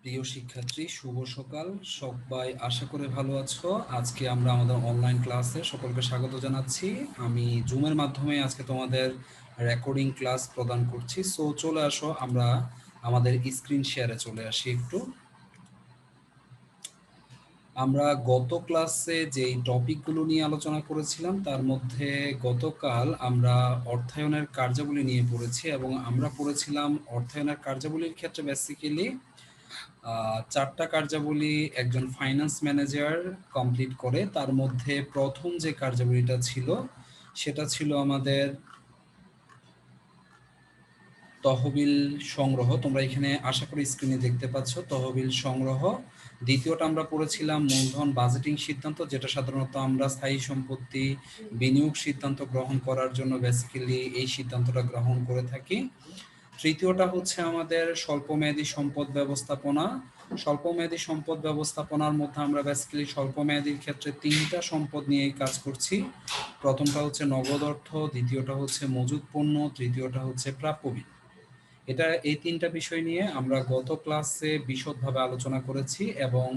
প্রিয় শিক্ষার্থী, শুভ সকাল। সবাই আশা করে ভালো আছো। আজকে আমরা আমাদের অনলাইন ক্লাসে সকলকে স্বাগত জানাচ্ছি। আমি জুমের মাধ্যমে আজকে তোমাদের রেকর্ডিং ক্লাস প্রদান করছি। সো চলে আসো, আমরা আমাদের স্ক্রিন শেয়ারে চলে আসি একটু। আমরা গত ক্লাসে যেই টপিকগুলো নিয়ে আলোচনা করেছিলাম তার মধ্যে গতকাল আমরা অর্থায়নের কার্যাবলী নিয়ে পড়েছি এবং আমরা পড়েছিলাম অর্থায়নের কার্যাবলীর ক্ষেত্রে বেসিক্যালি চারটা কার্যাবলী একজন ফাইন্যান্স ম্যানেজার কমপ্লিট করে। তার মধ্যে প্রথম যে কার্যাবলীটা ছিল সেটা ছিল আমাদের তহবিল সংগ্রহ। তোমরা এখানে আশা করি স্ক্রিনে দেখতে পাচ্ছ তহবিল সংগ্রহ। দ্বিতীয়টা আমরা পড়েছিলাম মূলধন বাজেটিং সিদ্ধান্ত, যেটা সাধারণত আমরা স্থায়ী সম্পত্তি বিনিয়োগ সিদ্ধান্ত গ্রহণ করার জন্য বেসিক্যালি এই সিদ্ধান্তটা গ্রহণ করে থাকি। তৃতীয়টা হচ্ছে আমাদের স্বল্পমেয়াদী সম্পদ ব্যবস্থাপনা। স্বল্পমেয়াদী সম্পদ ব্যবস্থাপনার মধ্যে আমরা বেসিক্যালি স্বল্পমেয়াদীর ক্ষেত্রে তিনটা সম্পদ নিয়েই কাজ করছি। প্রথমটা হচ্ছে নগদ অর্থ, দ্বিতীয়টা হচ্ছে মজুত পণ্য, তৃতীয়টা হচ্ছে প্রাপ্য বিল। এই তিনটা বিষয় নিয়ে আমরা গত ক্লাসে বিশদভাবে আলোচনা করেছি এবং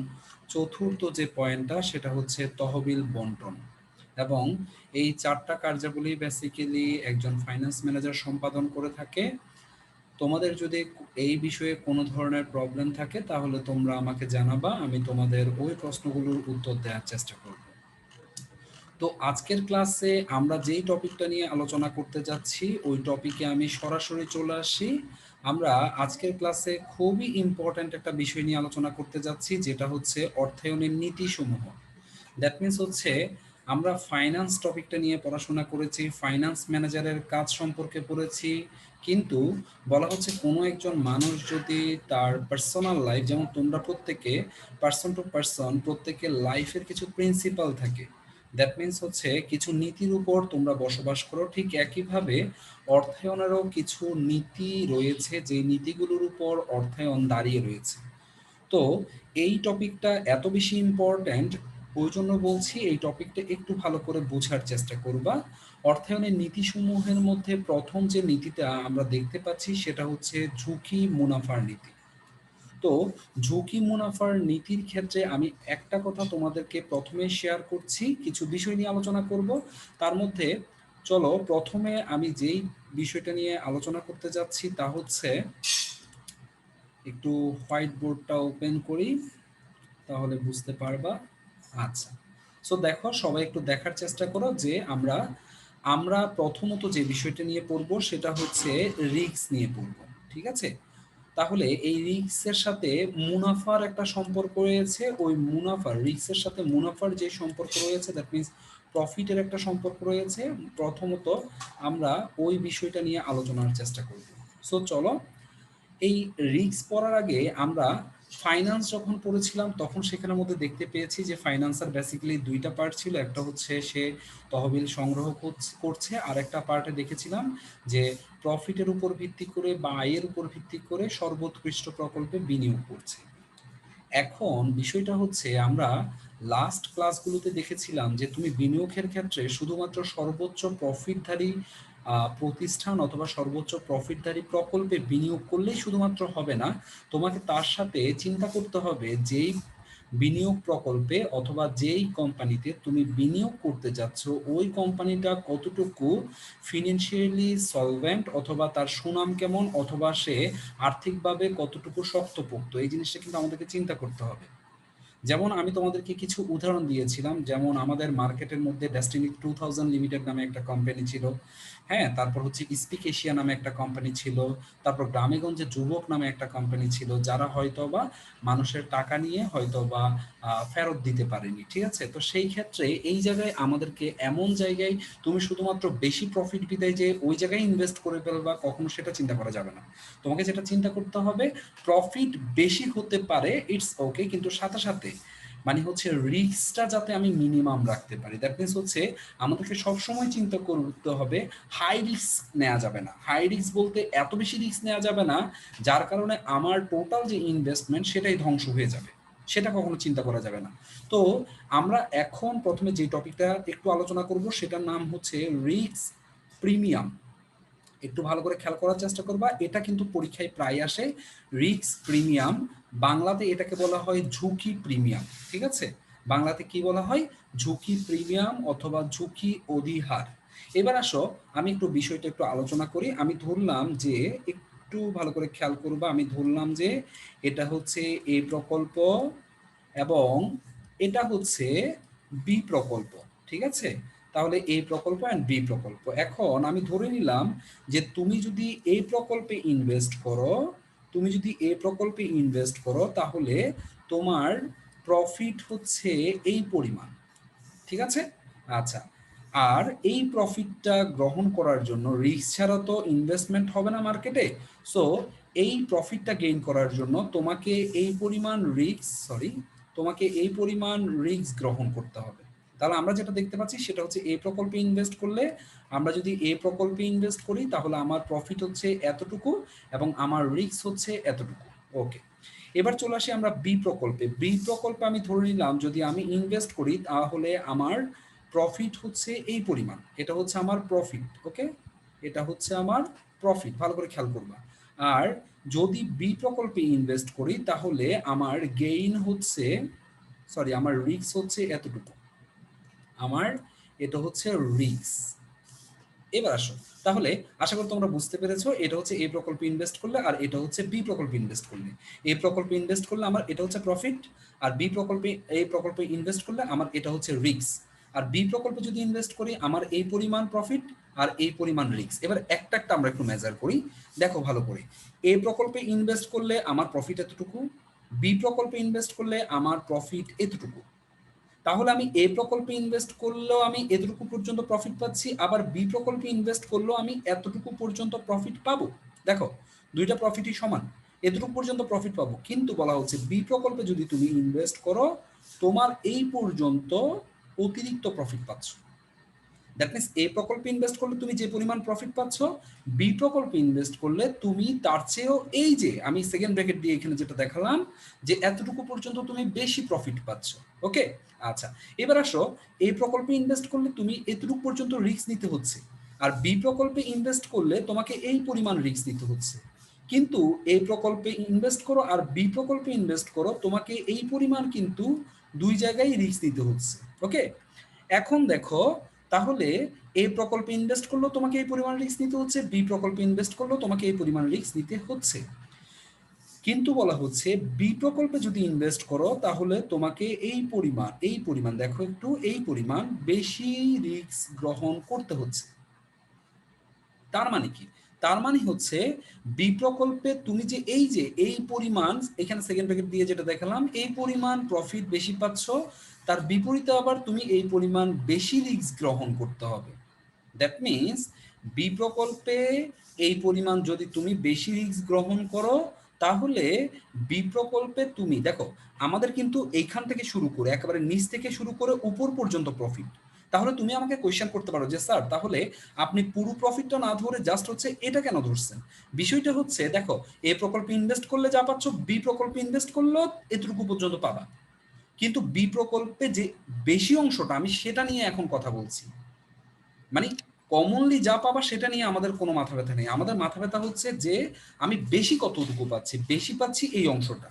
চতুর্থ যে পয়েন্টটা সেটা হচ্ছে তহবিল বন্টন। এবং এই চারটা কার্যাবলী বেসিক্যালি একজন ফাইন্যান্স ম্যানেজার সম্পাদন করে থাকে। তোমাদের যদি এই বিষয়ে কোনো ধরনের প্রবলেম থাকে তাহলে তোমরা আমাকে জানাবা, আমি তোমাদের ওই প্রশ্নগুলোর উত্তর দেওয়ার চেষ্টা করব। তো আজকের ক্লাসে আমরা যেই টপিকটা নিয়ে আলোচনা করতে যাচ্ছি ওই টপিকে আমি সরাসরি চলে আসি। আমরা আজকের ক্লাসে খুবই ইম্পর্ট্যান্ট একটা বিষয় নিয়ে আলোচনা করতে যাচ্ছি, যেটা হচ্ছে অর্থায়নের নীতিসমূহ। দ্যাট মিনস হচ্ছে আমরা ফাইন্যান্স টপিকটা নিয়ে পড়াশোনা করেছি, ফাইন্যান্স ম্যানেজারের কাজ সম্পর্কে পড়েছি, কিন্তু বলা হচ্ছে কোনো একজন মানুষ যদি তার পার্সোনাল লাইফ, যেমন তোমরা প্রত্যেকে পার্সন টু পার্সন প্রত্যেকের লাইফের কিছু প্রিন্সিপাল থাকে, দ্যাট মিনস হচ্ছে কিছু নীতির উপর তোমরা বসবাস করো, ঠিক একইভাবে অর্থায়নেরও কিছু নীতি রয়েছে যে নীতিগুলোর উপর অর্থায়ন দাঁড়িয়ে রয়েছে। তো এই টপিকটা এত বেশি ইম্পর্ট্যান্ট, ওই জন্য বলছি এই টপিকটা একটু ভালো করে বোঝার চেষ্টা করবা। অর্থায়নের নীতিসমূহের মধ্যে প্রথম যে নীতিটা আমরা দেখতে পাচ্ছি সেটা হচ্ছে ঝুঁকি মুনাফার নীতি। তো ঝুঁকি মুনাফার নীতির ক্ষেত্রে আমি একটা কথা তোমাদেরকে প্রথমে শেয়ার করছি, কিছু বিষয় নিয়ে আলোচনা করব। তার মধ্যে চলো প্রথমে আমি যেই বিষয়টা নিয়ে আলোচনা করতে যাচ্ছি তা হচ্ছে, একটু হোয়াইট বোর্ডটা ওপেন করি তাহলে বুঝতে পারবা। আচ্ছা, সো দেখো সবাই একটু দেখার চেষ্টা করো যে আমরা আমরা প্রথমত যে বিষয়টা নিয়ে পড়বো সেটা হচ্ছে রিস্ক নিয়ে পড়বো। ঠিক আছে, তাহলে এই রিস্কের সাথে মুনাফার একটা সম্পর্ক রয়েছে। ওই মুনাফার রিস্কের সাথে মুনাফার যে সম্পর্ক রয়েছে, দ্যাট মিনস প্রফিটের একটা সম্পর্ক রয়েছে। প্রথমত আমরা ওই বিষয়টা নিয়ে আলোচনার চেষ্টা করব। সো চলো, এই রিস্ক পড়ার আগে আমরা ফাইন্যান্স যখন পড়েছিলাম তখন সেখানের মধ্যে দেখতে পেয়েছি যে ফাইন্যান্সের বেসিক্যালি দুইটা পার্ট ছিল। একটা হচ্ছে সে তহবিল সংগ্রহ করছে, আর একটা পার্টে দেখেছিলাম যে প্রফিটের উপর ভিত্তি করে বা আয়ের উপর ভিত্তি করে সর্বোৎকৃষ্ট প্রকল্পে বিনিয়োগ করছে। এখন বিষয়টা হচ্ছে আমরা লাস্ট ক্লাসগুলোতে দেখেছিলাম যে তুমি বিনিয়োগের ক্ষেত্রে শুধুমাত্র সর্বোচ্চ প্রফিটধারী প্রতিষ্ঠান অথবা সর্বোচ্চ প্রফিটধারী প্রকল্পে বিনিয়োগ করলেই শুধুমাত্র হবে না, তোমাকে তার সাথে চিন্তা করতে হবে যেই বিনিয়োগ প্রকল্পে অথবা যেই কোম্পানিতে তুমি বিনিয়োগ করতে যাচ্ছ ওই কোম্পানিটা কতটুকু ফিনান্সিয়ালি সলভেন্ট, অথবা তার সুনাম কেমন, অথবা সে আর্থিকভাবে কতটুকু শক্তপোক্ত, এই জিনিসটা কিন্তু আমাদেরকে চিন্তা করতে হবে। যেমন আমি তোমাদেরকে কিছু উদাহরণ দিয়েছিলাম, যেমন আমাদের মার্কেটের মধ্যে ডেস্টিনি 2000 লিমিটেড নামে একটা কোম্পানি ছিল। হ্যাঁ, তারপর হচ্ছে স্পিক এশিয়া নামে একটা কোম্পানি ছিল। তারপর গ্রামেগঞ্জে যুবক নামে একটা কোম্পানি ছিল, যারা হয়তোবা মানুষের টাকা নিয়ে হয়তোবা ফেরত দিতে পারেনি। ঠিক আছে, তো সেই ক্ষেত্রে এই জায়গায় আমাদেরকে এমন জায়গায় তুমি শুধুমাত্র বেশি প্রফিট বিদায় যে ওই জায়গায় ইনভেস্ট করে ফেলবা, কখনো সেটা চিন্তা করা যাবে না। তোমাকে যেটা চিন্তা করতে হবে, প্রফিট বেশি হতে পারে, ইটস ওকে, কিন্তু সাথে সাথে মানে হচ্ছে রিস্কটা যাতে আমি মিনিমাম রাখতে পারি। দ্যাট মিনস হচ্ছে আমাদেরকে সবসময় চিন্তা করতে হবে হাই রিস্ক নেওয়া যাবে না। হাই রিস্ক বলতে এত বেশি রিস্ক নেওয়া যাবে না যার কারণে আমার টোটাল যে ইনভেস্টমেন্ট সেটাই ধ্বংস হয়ে যাবে, সেটা কখনো চিন্তা করা যাবে না। তো আমরা এখন প্রথমে যে টপিকটা একটু আলোচনা করব সেটার নাম হচ্ছে রিস্ক প্রিমিয়াম। একটু ভালো করে খেয়াল করার চেষ্টা করবা, এটা কিন্তু পরীক্ষায় প্রায় আসে। রিস্ক প্রিমিয়াম, বাংলাতে এটাকে বলা হয় ঝুঁকি প্রিমিয়াম। ঠিক আছে, বাংলাতে কি বলা হয়? ঝুঁকি প্রিমিয়াম অথবা ঝুঁকি অধিহার। এবার আসো আমি একটু বিষয়টা একটু আলোচনা করি। আমি ধরলাম যে, একটু ভালো করে খেয়াল করবা, আমি ধরলাম যে এটা হচ্ছে এ প্রকল্প এবং এটা হচ্ছে বি প্রকল্প। ঠিক আছে, তাহলে এ প্রকল্প অ্যান্ড বি প্রকল্প। এখন আমি ধরে নিলাম যে তুমি যদি এই প্রকল্পে ইনভেস্ট করো, তুমি যদি এ প্রকল্পে ইনভেস্ট করো তাহলে তোমার প্রফিট হচ্ছে এই পরিমাণ। ঠিক আছে, আচ্ছা। আর এই প্রফিটটা গ্রহণ করার জন্য রিস্ক ছাড়া তো ইনভেস্টমেন্ট হবে না মার্কেটে। সো এই প্রফিটটা গেইন করার জন্য তোমাকে এই পরিমাণ তোমাকে এই পরিমাণ রিস্ক গ্রহণ করতে হবে। তাহলে আমরা যেটা দেখতে পাচ্ছি সেটা হচ্ছে এই প্রকল্পে ইনভেস্ট করলে, আমরা যদি এই প্রকল্পে ইনভেস্ট করি তাহলে আমার প্রফিট হচ্ছে এতটুকু এবং আমার রিস্ক হচ্ছে এতটুকু। ওকে, এবার চলে আসি আমরা বি প্রকল্পে। বি প্রকল্পে আমি ধরে নিলাম যদি আমি ইনভেস্ট করি তাহলে আমার প্রফিট হচ্ছে এই পরিমাণ, এটা হচ্ছে আমার প্রফিট। ওকে, এটা হচ্ছে আমার প্রফিট, ভালো করে খেয়াল করবা। আর যদি বি প্রকল্পে ইনভেস্ট করি তাহলে আমার গেইন হচ্ছে, আমার রিস্ক হচ্ছে এতটুকু, আমার এটা হচ্ছে রিস্ক। এবার আসো, তাহলে আশা করি তোমরা বুঝতে পেরেছো, এটা হচ্ছে এ প্রকল্পে ইনভেস্ট করলে আর এটা হচ্ছে বি প্রকল্পে ইনভেস্ট করলে। এ প্রকল্পে ইনভেস্ট করলে আমার এটা হচ্ছে প্রফিট, আর বি প্রকল্পে এই প্রকল্পে ইনভেস্ট করলে আমার এটা হচ্ছে রিস্ক। আর বি প্রকল্পে যদি ইনভেস্ট করি আমার এই পরিমাণ প্রফিট আর এই পরিমাণ রিস্ক। এবার একটা একটা আমরা একটু মেজার করি, দেখো ভালো করে। এ প্রকল্পে ইনভেস্ট করলে আমার প্রফিট এতটুকু, বি প্রকল্পে ইনভেস্ট করলে আমার প্রফিট এতটুকু। তাহলে আমি এ প্রকল্পে ইনভেস্ট করলেও আমি এতটুকু পর্যন্ত প্রফিট পাচ্ছি, আবার বি প্রকল্পে ইনভেস্ট করলেও আমি এতটুকু পর্যন্ত প্রফিট পাবো। দেখো দুইটা প্রফিটই সমান, এতটুকু পর্যন্ত প্রফিট পাবো। কিন্তু বলা হচ্ছে বি প্রকল্পে যদি তুমি ইনভেস্ট করো তোমার এই পর্যন্ত অতিরিক্ত প্রফিট পাচ্ছ। দ্যাট মিনস এ প্রকল্পে ইনভেস্ট করলে তুমি যে পরিমাণ প্রফিট পাচ্ছ, বি প্রকল্পে ইনভেস্ট করলে তুমি তার চেয়েও, এই যে আমি সেকেন্ড ব্র্যাকেট দিয়ে এখানে যেটা দেখালাম যে এতটুকু পর্যন্ত তুমি বেশি প্রফিট পাচ্ছ। ওকে, আচ্ছা। এবার আসো, এই প্রকল্পে ইনভেস্ট করলে তুমি এতটুকু পর্যন্ত রিস্ক নিতে হচ্ছে, আর বি প্রকল্পে ইনভেস্ট করলে তোমাকে এই পরিমাণ রিস্ক নিতে হচ্ছে। কিন্তু এই প্রকল্পে ইনভেস্ট করো আর বি প্রকল্পে ইনভেস্ট করো, তোমাকে এই পরিমাণ কিন্তু দুই জায়গায় রিস্ক নিতে হচ্ছে। ওকে, এখন দেখো, তাহলে এ প্রকল্পে ইনভেস্ট করলেও তোমাকে এই পরিমাণ রিস্ক নিতে হচ্ছে, বি প্রকল্পে ইনভেস্ট করলেও তোমাকে এই পরিমাণ রিস্ক নিতে হচ্ছে। কিন্তু বলা হচ্ছে বি প্রকল্পে যদি ইনভেস্ট করো তাহলে তোমাকে এই পরিমাণ দেখো একটু, এই পরিমাণ বেশি রিস্ক গ্রহণ করতে হচ্ছে। তার মানে কি? তার মানে হচ্ছে বি প্রকল্পে তুমি যে এই পরিমাণ, এখানে সেকেন্ড ব্র্যাকেট দিয়ে যেটা দেখালাম, এই পরিমাণ প্রফিট বেশি পাচ্ছ, তার বিপরীতে আবার তুমি এই পরিমাণ বেশি রিস্ক গ্রহণ করতে হবে। দ্যাট মিনস বি প্রকল্পে এই পরিমাণ যদি তুমি বেশি রিস্ক গ্রহণ করো তাহলে বি প্রকল্পে তুমি দেখো, আমাদের কিন্তু এইখান থেকে শুরু করে একেবারে নিচ থেকে শুরু করে উপর পর্যন্ত প্রফিট। তাহলে তুমি আমাকে কোয়েশ্চেন করতে পারো যে স্যার তাহলে আপনি পুরো প্রফিটটা না ধরে জাস্ট হচ্ছে এটা কেন ধরছেন? বিষয়টা হচ্ছে দেখো, এ প্রকল্পে ইনভেস্ট করলে যা পাচ্ছ বি প্রকল্পে ইনভেস্ট করলেও এতটুকু পর্যন্ত পাবা। কিন্তু বি প্রকল্পে যে বেশি অংশটা আমি সেটা নিয়ে এখন কথা বলছি। মানে কমনলি যা পাবা সেটা নিয়ে আমাদের কোনো মাথা ব্যথা নেই। আমাদের মাথা ব্যথা হচ্ছে যে আমি বেশি কতটুকু পাচ্ছি, বেশি পাচ্ছি এই অংশটা।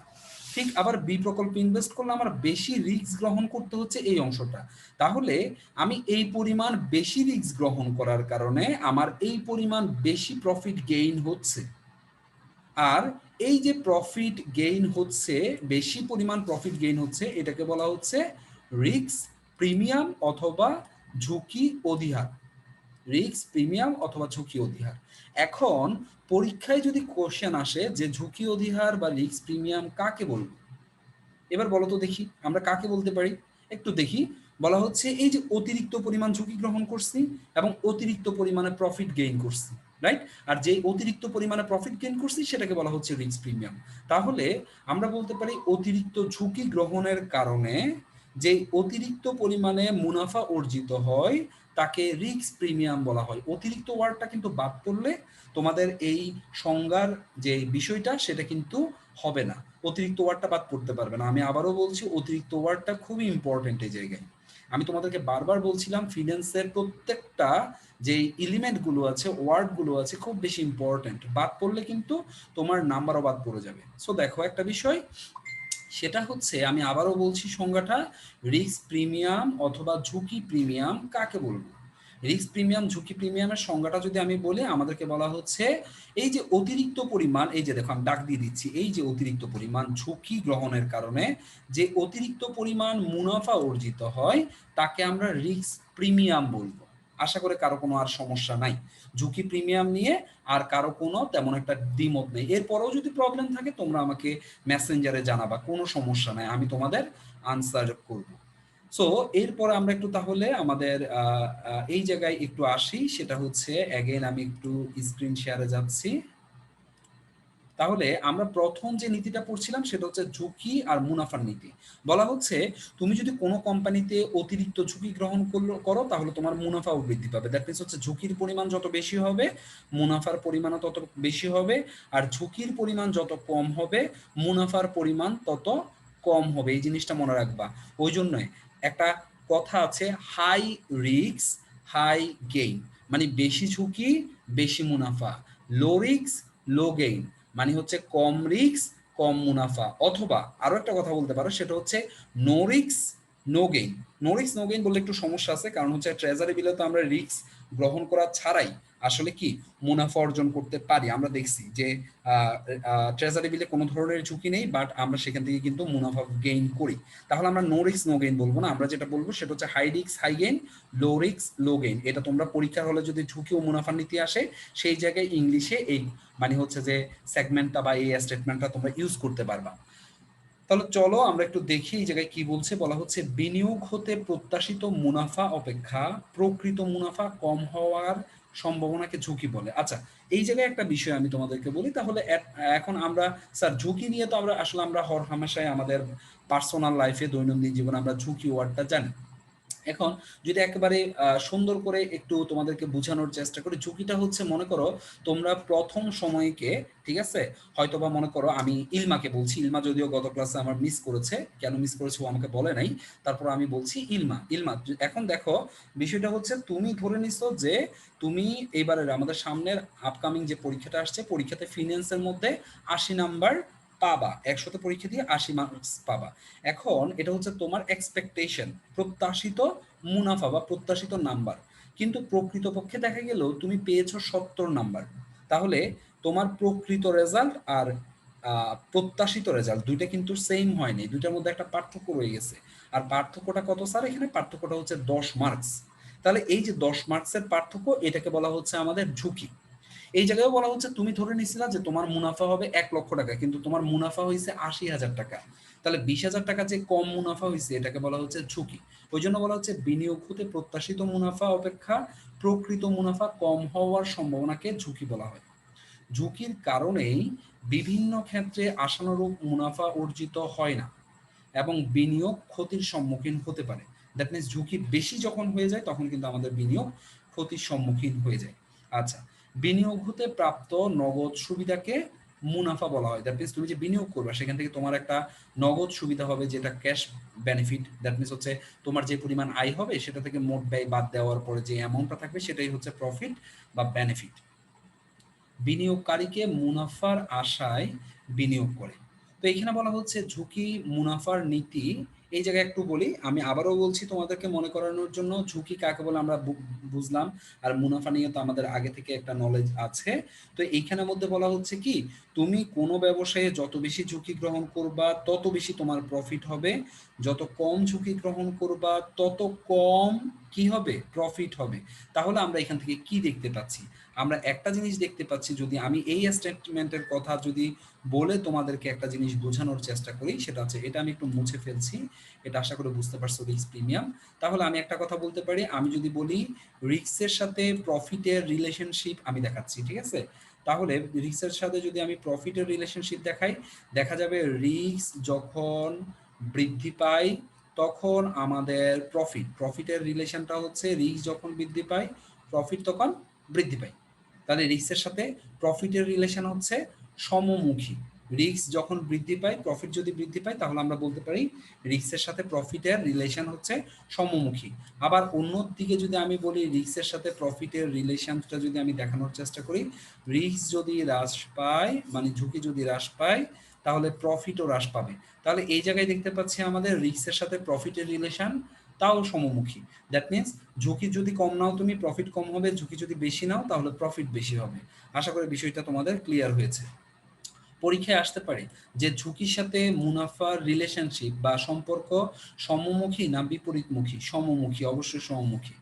ঠিক আবার বি প্রকল্পে ইনভেস্ট করলে আমার বেশি রিস্ক গ্রহণ করতে হচ্ছে এই অংশটা। তাহলে আমি এই পরিমাণ বেশি রিস্ক গ্রহণ করার কারণে আমার এই পরিমাণ বেশি প্রফিট গেইন হচ্ছে। আর এই যে প্রফিট গেইন হচ্ছে, বেশি পরিমাণ প্রফিট গেইন হচ্ছে, এটাকে বলা হচ্ছে রিস্ক প্রিমিয়াম অথবা ঝুঁকি অধিহার। রিস্ক প্রিমিয়াম অথবা ঝুঁকি অধিহার। এখন পরীক্ষায় যদি কোশ্চেন আসে যে ঝুঁকি অধিহার বা রিস্ক প্রিমিয়াম কাকে বলবো, এবার বলো তো দেখি আমরা কাকে বলতে পারি। একটু দেখি, বলা হচ্ছে এই যে অতিরিক্ত পরিমাণ ঝুঁকি গ্রহণ করছি এবং অতিরিক্ত পরিমাণে প্রফিট গেইন করছি, রাইট? আর যে অতিরিক্ত পরিমাণে প্রফিট গেইন করছি সেটাকে বলা হচ্ছে রিস্ক প্রিমিয়াম। তাহলে আমরা বলতে পারি অতিরিক্ত ঝুঁকি গ্রহণের কারণে যে অতিরিক্ত পরিমাণে মুনাফা অর্জিত হয় তাকে রিস্ক প্রিমিয়াম বলা হয়। অতিরিক্ত ওয়ার্ডটা কিন্তু বাদ পড়লে তোমাদের এই সংজ্ঞার যে বিষয়টা সেটা কিন্তু হবে না, অতিরিক্ত ওয়ার্ডটা বাদ পড়তে পারবে না। আমি আবারও বলছি অতিরিক্ত ওয়ার্ডটা খুবই ইম্পর্টেন্ট এই জায়গায়। আমি তোমাদেরকে বারবার বলছিলাম ফিন্যান্সের প্রত্যেকটা যে এলিমেন্টগুলো আছে, ওয়ার্ডগুলো আছে, খুব বেশি ইম্পর্টেন্ট। বাদ পড়লে কিন্তু তোমার নাম্বারও বাদ পড়ে যাবে। সো দেখো একটা বিষয়, সেটা হচ্ছে আমি আবারও বলছি সংজ্ঞাটা, রিস্ক প্রিমিয়াম অথবা ঝুঁকি প্রিমিয়াম কাকে বলবো? রিস্ক প্রিমিয়াম, ঝুঁকি প্রিমিয়ামের সংজ্ঞাটা যদি আমি বলি, আমাদেরকে বলা হচ্ছে এই যে অতিরিক্ত পরিমাণ, এই যে দেখো আমি ডাক দিয়ে দিচ্ছি, এই যে অতিরিক্ত পরিমাণ ঝুঁকি গ্রহণের কারণে যে অতিরিক্ত পরিমাণ মুনাফা অর্জিত হয় তাকে আমরা রিস্ক প্রিমিয়াম বলবো। আশা করে কারো কোনো আর সমস্যা নাই ঝুঁকি প্রিমিয়াম নিয়ে, আর কারো কোনো তেমন একটা দ্বিমত নেই। এরপরেও যদি প্রবলেম থাকে তোমরা আমাকে মেসেঞ্জারে জানাবা, কোনো সমস্যা নাই, আমি তোমাদের আনসার করব। সো এরপর আমরা একটু তাহলে আমাদের এই জায়গায় একটু আসি, সেটা হচ্ছে অ্যাগেন আমি একটু স্ক্রিন শেয়ারে যাচ্ছি। তাহলে আমরা প্রথম যে নীতিটা পড়ছিলাম সেটা হচ্ছে ঝুঁকি আর মুনাফার নীতি। বলা হচ্ছে তুমি যদি কোনো কোম্পানিতে অতিরিক্ত ঝুঁকি গ্রহণ করো তাহলে তোমার মুনাফাও বৃদ্ধি পাবে। দ্যাট মিনস হচ্ছে ঝুঁকির পরিমাণ যত বেশি হবে মুনাফার পরিমাণও তত বেশি হবে, আর ঝুঁকির পরিমাণ যত কম হবে মুনাফার পরিমাণ তত কম হবে। এই জিনিসটা মনে রাখবা। ওই জন্যই একটা কথা আছে, হাই রিস্ক হাই গেইন, মানে বেশি ঝুঁকি বেশি মুনাফা, লো রিস্ক লো গেইন মানে হচ্ছে কম রিস্ক কম মুনাফা। অথবা আরো একটা কথা বলতে পারো, সেটা হচ্ছে no risk no gain. No risk no gain বললে একটু সমস্যা আছে, কারণ হচ্ছে ট্রেজারি বিলে তো আমরা রিস্ক গ্রহণ করা ছাড়াই আসলে কি মুনাফা অর্জন করতে পারি। আমরা দেখছি যে ট্রেজারি বিলে কোনো ধরনের ঝুঁকি নেই, বাট আমরা সেখান থেকে কিন্তু মুনাফা গেইন করি। তাহলে আমরা নো রিস্ক নো গেইন বলবো না, আমরা যেটা বলবো সেটা হচ্ছে high risk high gain, low risk low gain. এটা তোমরা পরীক্ষার হলে যদি ঝুঁকি ও মুনাফার নীতি আসে সেই জায়গায় ইংলিশে এই মানে হচ্ছে যে সেগমেন্টটা বা এই স্টেটমেন্টটা তোমরা ইউজ করতে পারবা। তাহলে চলো আমরা একটু দেখি এই জায়গায় কি বলছে। বলা হচ্ছে বিনিয়োগ হতে প্রত্যাশিত মুনাফা অপেক্ষা প্রকৃত মুনাফা কম হওয়ার সম্ভাবনাকে ঝুঁকি বলে। আচ্ছা, এই জায়গায় একটা বিষয় আমি তোমাদেরকে বলি। তাহলে এখন আমরা স্যার ঝুঁকি নিয়ে তো আমরা আসলে আমরা হর হামেশাই আমাদের পার্সোনাল লাইফে দৈনন্দিন জীবনে আমরা ঝুঁকি ওয়ার্ডটা জানি। এখন যদি একেবারে সুন্দর করে একটু তোমাদেরকে বোঝানোর চেষ্টা করি, ঝুঁকিটা হচ্ছে মনে করো তোমরা প্রথম সময়কে, ঠিক আছে, হয়তোবা মনে করো আমি ইলমাকে বলছি, ইলমা যদিও গত ক্লাসে আমার মিস করেছে, কেন মিস করেছে ও আমাকে বলে নাই, তারপর আমি বলছি ইলমা ইলমা এখন দেখো বিষয়টা হচ্ছে তুমি ধরে নিছো যে তুমি এইবারের আমাদের সামনের আপকামিং যে পরীক্ষাটা আসছে পরীক্ষাতে ফিনান্সের মধ্যে 80 নাম্বার পাবা, 100তে পরীক্ষা দিয়ে 80 মার্কস পাবা। এখন এটা হচ্ছে তোমার এক্সপেকটেশন, প্রত্যাশিত মুনাফা বা প্রত্যাশিত নাম্বার, কিন্তু প্রকৃতপক্ষে দেখা গেল তুমি পেয়েছো 70 নাম্বার। তাহলে তোমার প্রকৃত রেজাল্ট আর প্রত্যাশিত রেজাল্ট দুইটা কিন্তু সেম হয়নি, দুইটার মধ্যে একটা পার্থক্য রয়ে গেছে। আর পার্থক্যটা কত স্যার? এখানে পার্থক্যটা হচ্ছে 10 মার্কস। তাহলে এই যে 10 মার্কসের পার্থক্য, এটাকে বলা হচ্ছে আমাদের ঝুঁকি। এই জায়গায় বলা হচ্ছে তুমি ধরে নিছিলা যে তোমার মুনাফা হবে 1 লক্ষ টাকা, কিন্তু তোমার মুনাফা হয়েছে 80,000 টাকা। তাহলে 20,000 টাকা যে কম মুনাফা হয়েছে এটাকে বলা হচ্ছে ঝুঁকি। ওই জন্য বলা হচ্ছে বিনিয়োগ হতে প্রত্যাশিত মুনাফা অপেক্ষা প্রকৃত মুনাফা কম হওয়ার সম্ভাবনাকে ঝুঁকি বলা হয়। ঝুঁকির কারণেই বিভিন্ন ক্ষেত্রে আশানুরূপ মুনাফা অর্জিত হয় না এবং বিনিয়োগ ক্ষতির সম্মুখীন হতে পারে। দ্যাট মিনস ঝুঁকি বেশি যখন হয়ে যায় তখন কিন্তু আমাদের বিনিয়োগ ক্ষতির সম্মুখীন হয়ে যায়। আচ্ছা, বিনিয়োগ হতে প্রাপ্ত নগদ সুবিধাকে মুনাফা বলা হয়। দ্যাট মিনস তুমি যে বিনিয়োগ করবে সেখান থেকে তোমার একটা নগদ সুবিধা হবে, যেটা ক্যাশ বেনিফিট। দ্যাট মিনস হচ্ছে তোমার যে পরিমাণ আয় হবে সেটা থেকে মোট ব্যয় বাদ দেওয়ার পরে যে অ্যামাউন্টটা থাকবে সেটাই হচ্ছে প্রফিট বা বেনিফিট। বিনিয়োগকারীকে মুনাফার আশায় বিনিয়োগ করে। তো এখানে বলা হচ্ছে ঝুঁকি মুনাফার নীতি। এই জায়গায় একটু বলি, আমি আবারও বলছি তোমাদেরকে মনে করানোর জন্য, ঝুঁকি কাকে বলে আমরা বুঝলাম, আর মুনাফা নিয়ে তো আমাদের আগে থেকে একটা নলেজ আছে। তো এইখানের মধ্যে বলা হচ্ছে কি, তুমি কোনো ব্যবসায়ে যত বেশি ঝুঁকি গ্রহণ করবা তত বেশি তোমার প্রফিট হবে, যত কম ঝুঁকি গ্রহণ করবা তত কম কি হবে, প্রফিট হবে। তাহলে আমরা এখান থেকে কি দেখতে পাচ্ছি? আমরা একটা জিনিস দেখতে পাচ্ছি, যদি আমি এই স্টেটমেন্টের কথা যদি বলে তোমাদেরকে একটা জিনিস বোঝানোর চেষ্টা করি, সেটা হচ্ছে, এটা আমি একটু মুছে ফেলছি, এটা আশা করি বুঝতে পারছো, রিস্ক প্রিমিয়াম। তাহলে আমি একটা কথা বলতে পারি, আমি যদি বলি রিস্কের সাথে প্রফিটের রিলেশনশিপ আমি দেখাচ্ছি, ঠিক আছে? তাহলে রিস্কের সাথে যদি আমি প্রফিটের রিলেশনশিপ দেখাই, দেখা যাবে রিস্ক যখন বৃদ্ধি পায় তখন আমাদের প্রফিটের রিলেশনটা হচ্ছে রিস্ক যখন বৃদ্ধি পায় প্রফিট তখন বৃদ্ধি পায়। তাহলে রিস্কের সাথে প্রফিটের রিলেশন হচ্ছে সমমুখী। রিস্ক যখন বৃদ্ধি পায়, প্রফিট যদি বৃদ্ধি পায়, তাহলে আমরা বলতে পারি রিস্কের সাথে প্রফিটের রিলেশন হচ্ছে সমমুখী। আবার অন্য দিকে যদি আমি বলি রিস্কের সাথে প্রফিটের রিলেশনটা যদি আমি দেখানোর চেষ্টা করি, রিস্ক যদি হ্রাস পায় মানে ঝুঁকি যদি হ্রাস পায় তাহলে প্রফিটও হ্রাস পাবে। তাহলে এই জায়গায় দেখতে পাচ্ছি আমাদের রিস্কের সাথে প্রফিটের রিলেশন তাও সমমুখী। দ্যাট মিনস ঝুঁকি যদি কম নাও তুমি, প্রফিট কম হবে, ঝুঁকি যদি বেশি নাও তাহলে প্রফিট বেশি হবে। আশা করি বিষয়টা তোমাদের ক্লিয়ার হয়েছে। পরীক্ষায় আসতে পারে যে ঝুঁকির সাথে মুনাফার রিলেশনশিপ বা সম্পর্ক সমমুখী না বিপরীতমুখী? সমমুখী, অবশ্যই সমমুখী।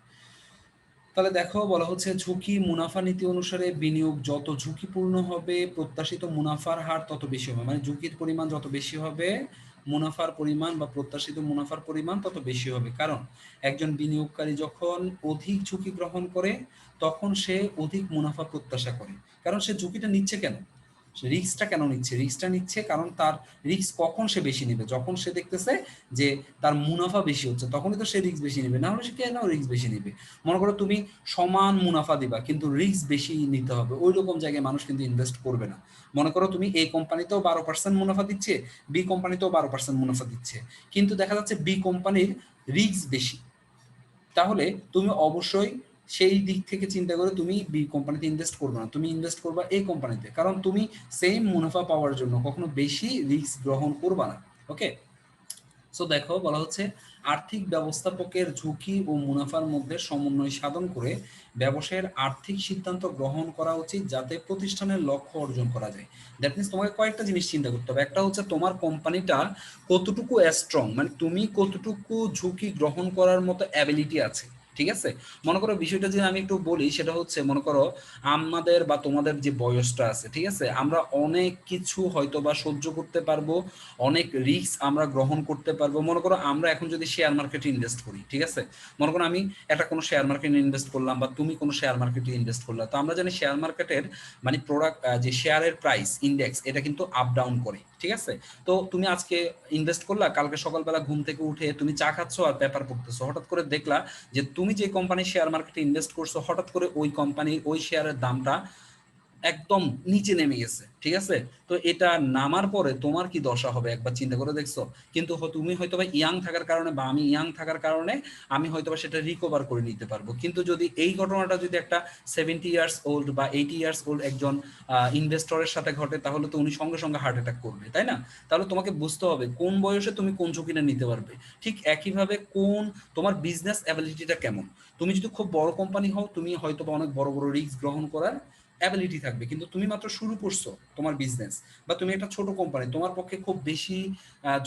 তাহলে দেখো বলা হচ্ছে ঝুঁকি মুনাফা নীতি অনুসারে বিনিয়োগ যত ঝুঁকিপূর্ণ হবে প্রত্যাশিত মুনাফার হার তত বেশি হবে। মানে ঝুঁকির পরিমাণ যত বেশি হবে মুনাফার পরিমাণ বা প্রত্যাশিত মুনাফার পরিমাণ তত বেশি হবে। কারণ একজন বিনিয়োগকারী যখন অধিক ঝুঁকি গ্রহণ করে তখন সে অধিক মুনাফা প্রত্যাশা করে। কারণ সে ঝুঁকিটা নিচ্ছে কেন, রিস্কটা কেন নিচ্ছে? রিস্কটা নিচ্ছে কারণ তার রিস্ক কখন সে বেশি নেবে, যখন সে দেখতেছে যে তার মুনাফা বেশি হচ্ছে তখনই তো সে রিস্ক বেশি নেবে, না হলে সে কেন রিস্ক বেশি নেবে? মনে করো তুমি সমান মুনাফা দিবা কিন্তু রিস্ক বেশি নিতে হবে, ওই রকম জায়গায় মানুষ কিন্তু ইনভেস্ট করবে না। মনে করো তুমি এই কোম্পানিতেও 12% মুনাফা দিচ্ছে, বি কোম্পানিতেও 12% মুনাফা দিচ্ছে, কিন্তু দেখা যাচ্ছে বি কোম্পানির রিস্ক বেশি, তাহলে তুমি অবশ্যই সেই দিক থেকে চিন্তা করে তুমি বি কোম্পানিতে ইনভেস্ট করবে না, তুমি ইনভেস্ট করবা এই কোম্পানিতে, কারণ তুমি সেম মুনাফা পাওয়ার জন্য কখনো বেশি রিস্ক গ্রহণ করবা না। ওকে, সো দেখো বলা হচ্ছে আর্থিক ব্যবস্থাপকের ঝুঁকি ও মুনাফার মধ্যে সমন্বয় সাধন করে ব্যবসায়ের আর্থিক সিদ্ধান্ত গ্রহণ করা উচিত যাতে প্রতিষ্ঠানের লক্ষ্য অর্জন করা যায়। দ্যাট মিনস তোমাকে কয়েকটা জিনিস চিন্তা করতে হবে। একটা হচ্ছে তোমার কোম্পানিটা কতটুকু স্ট্রং, মানে তুমি কতটুকু ঝুঁকি গ্রহণ করার মতো অ্যাবিলিটি আছে। ঠিক আছে, মনে করো বিষয়টা যদি আমি একটু বলি সেটা হচ্ছে মনে করো আমাদের বা তোমাদের যে বয়সটা আছে, ঠিক আছে, আমরা অনেক কিছু হয়তো বা সহ্য করতে পারবো, অনেক রিস্ক আমরা গ্রহণ করতে পারবো। মনে করো আমরা এখন যদি শেয়ার মার্কেটে ইনভেস্ট করি, ঠিক আছে, মনে করো আমি একটা কোনো শেয়ার মার্কেটে ইনভেস্ট করলাম বা তুমি কোনো শেয়ার মার্কেটে ইনভেস্ট করলাম, তো আমরা জানি শেয়ার মার্কেটের মানে প্রোডাক্ট যে শেয়ারের প্রাইস ইন্ডেক্স এটা কিন্তু আপ ডাউন করে। ঠিক আছে, তো তুমি আজকে ইনভেস্ট করলা, কালকে সকালবেলা ঘুম থেকে উঠে তুমি চা খাচ্ছ আর পেপার পড়তেছো, হঠাৎ করে দেখলা যে তুমি যে কোম্পানির শেয়ার মার্কেটে ইনভেস্ট করছো হঠাৎ করে ওই কোম্পানির ওই শেয়ারের দামটা একদম নিচে নেমে গেছে। ঠিক আছে, তো এটা নামার পরে তোমার কি দশা হবে একবার চিন্তা করে দেখছো? কিন্তু তুমি হয়তো বা ইয়াং থাকার কারণে বা আমি ইয়াং থাকার কারণে আমি হয়তো বা সেটা রিকভার করে নিতে পারবো, কিন্তু যদি এই ঘটনাটা যদি একটা 70 ইয়ার্স ওল্ড বা 80 ইয়ার্স ওল্ড একজন ইনভেস্টরের সাথে ঘটে তাহলে তো উনি সঙ্গে সঙ্গে হার্ট অ্যাটাক করবে, তাই না? তাহলে তোমাকে বুঝতে হবে কোন বয়সে তুমি কোন ঝুঁকিটা নিতে পারবে। ঠিক একইভাবে কোন তোমার বিজনেস অ্যাবিলিটিটা কেমন। তুমি যদি খুব বড় কোম্পানি হও তুমি হয়তো বা অনেক বড় বড় রিস্ক গ্রহণ করার অ্যাবিলিটি থাকবে, কিন্তু তুমি মাত্র শুরু করছো তোমার বিজনেস, বা তুমি একটা ছোট কোম্পানি, তোমার পক্ষে খুব বেশি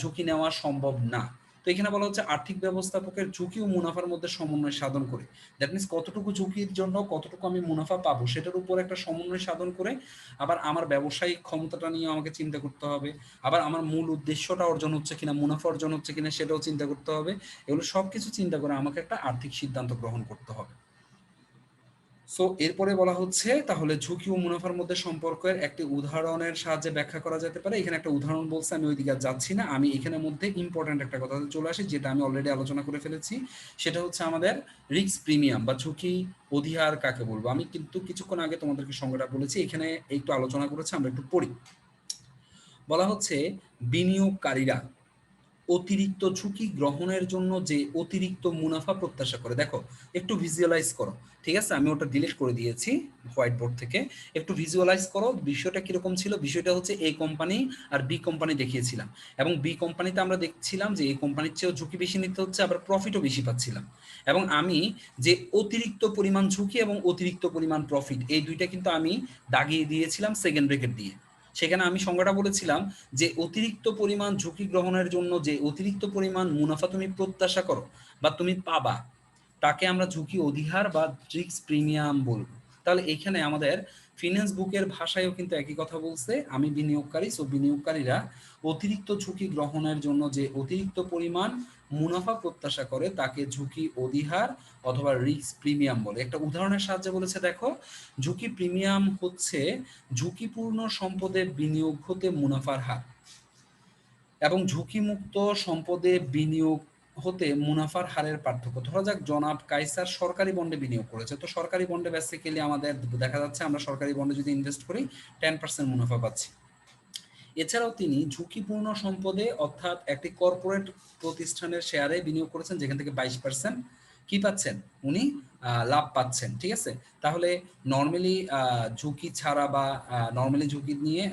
ঝুঁকি নেওয়া সম্ভব না। তো এখানে বলা হচ্ছে আর্থিক ব্যবস্থাপকের ঝুঁকি ও মুনাফার মধ্যে সমন্বয় সাধন করে। দ্যাট মিনস কতটুকু ঝুঁকির জন্য কতটুকু আমি মুনাফা পাবো সেটার উপর একটা সমন্বয় সাধন করে আবার আমার ব্যবসায়িক ক্ষমতাটা নিয়ে আমাকে চিন্তা করতে হবে, আবার আমার মূল উদ্দেশ্যটা অর্জন হচ্ছে কিনা, মুনাফা অর্জন হচ্ছে কিনা সেটাও চিন্তা করতে হবে। এগুলো সবকিছু চিন্তা করে আমাকে একটা আর্থিক সিদ্ধান্ত গ্রহণ করতে হবে। সো এরপরে বলা হচ্ছে তাহলে ঝুঁকি ও মুনাফার মধ্যে সম্পর্কের একটি উদাহরণের সাহায্যে ব্যাখ্যা করা যেতে পারে। এখানে একটা উদাহরণ বলছে, আমি ওইদিকে আর যাচ্ছি না, আমি এখানের মধ্যে ইম্পর্ট্যান্ট একটা কথা চলে আসি যেটা আমি অলরেডি আলোচনা করে ফেলেছি। সেটা হচ্ছে আমাদের রিস্ক প্রিমিয়াম বা ঝুঁকি অধিহার কাকে বলবো। আমি কিন্তু কিছুক্ষণ আগে তোমাদেরকে সংজ্ঞাটা বলেছি, এখানে একটু আলোচনা করেছি, আমরা একটু পড়ি। বলা হচ্ছে বিনিয়োগকারীরা অতিরিক্ত ঝুঁকি গ্রহণের জন্য যে অতিরিক্ত মুনাফা প্রত্যাশা করে। দেখো একটু ভিজুয়ালাইজ করো, ঠিক আছে, আমি ওটা ডিলিট করে দিয়েছি হোয়াইট বোর্ড থেকে। একটু ভিজুয়ালাইজ করো বিষয়টা কিরকম ছিল। বিষয়টা হচ্ছে a company R B company দেখিয়েছিলাম, এবং বি কোম্পানিতে আমরা দেখছিলাম যে এই কোম্পানির চেয়েও ঝুঁকি বেশি নিতে হচ্ছে, আবার প্রফিটও বেশি পাচ্ছিলাম। এবং আমি যে অতিরিক্ত পরিমাণ ঝুঁকি এবং অতিরিক্ত পরিমাণ প্রফিট এই দুইটা কিন্তু আমি দাগিয়ে দিয়েছিলাম সেকেন্ড ব্রেকেট দিয়ে। সেখানে আমি সংজ্ঞাটা বলেছিলাম যে অতিরিক্ত পরিমাণ ঝুঁকি গ্রহণের জন্য যে অতিরিক্ত পরিমাণ মুনাফা তুমি প্রত্যাশা করো বা তুমি পাবা তাকে আমরা ঝুঁকি অধিহার বা রিস্ক প্রিমিয়াম বলবো। তাহলে এখানে আমাদের ফিন্যান্স বুকের ভাষায়ও কিন্তু একই কথা বলছে, আমি বিনিয়োগকারী, সো বিনিয়োগকারীরা অতিরিক্ত ঝুঁকি গ্রহণের জন্য যে অতিরিক্ত পরিমাণ মুনাফা প্রত্যাশা করে তাকে ঝুঁকি অধিহার অথবা রিস্ক প্রিমিয়াম বলে। একটা উদাহরণের সাহায্যে বলেছে, দেখো ঝুঁকি প্রিমিয়াম হচ্ছে ঝুঁকিপূর্ণ সম্পদে বিনিয়োগ হতে মুনাফার হার, এবং ঝুঁকিমুক্ত সম্পদে বিনিয়োগ হতে মুনাফার হারের পার্থক্য। ধরা যাক জনাব কায়সার সরকারি বন্ডে বিনিয়োগ করেছে, তো সরকারি বন্ডে বেসিক্যালি আমাদের দেখা যাচ্ছে আমরা সরকারি বন্ডে যদি ইনভেস্ট করি 10% মুনাফা পাচ্ছি। এছাড়াও তিনি ঝুঁকিপূর্ণ সম্পদে অর্থাৎ একটি কর্পোরেট প্রতিষ্ঠানের শেয়ারে বিনিয়োগ করেছেন, যেখান থেকে 22% কি পাচ্ছেন উনি লাভ পাচ্ছেন। ঠিক আছে, তাহলে নর্মালি ঝুঁকি ছাড়া বা নর্মালি ঝুঁকি নিয়ে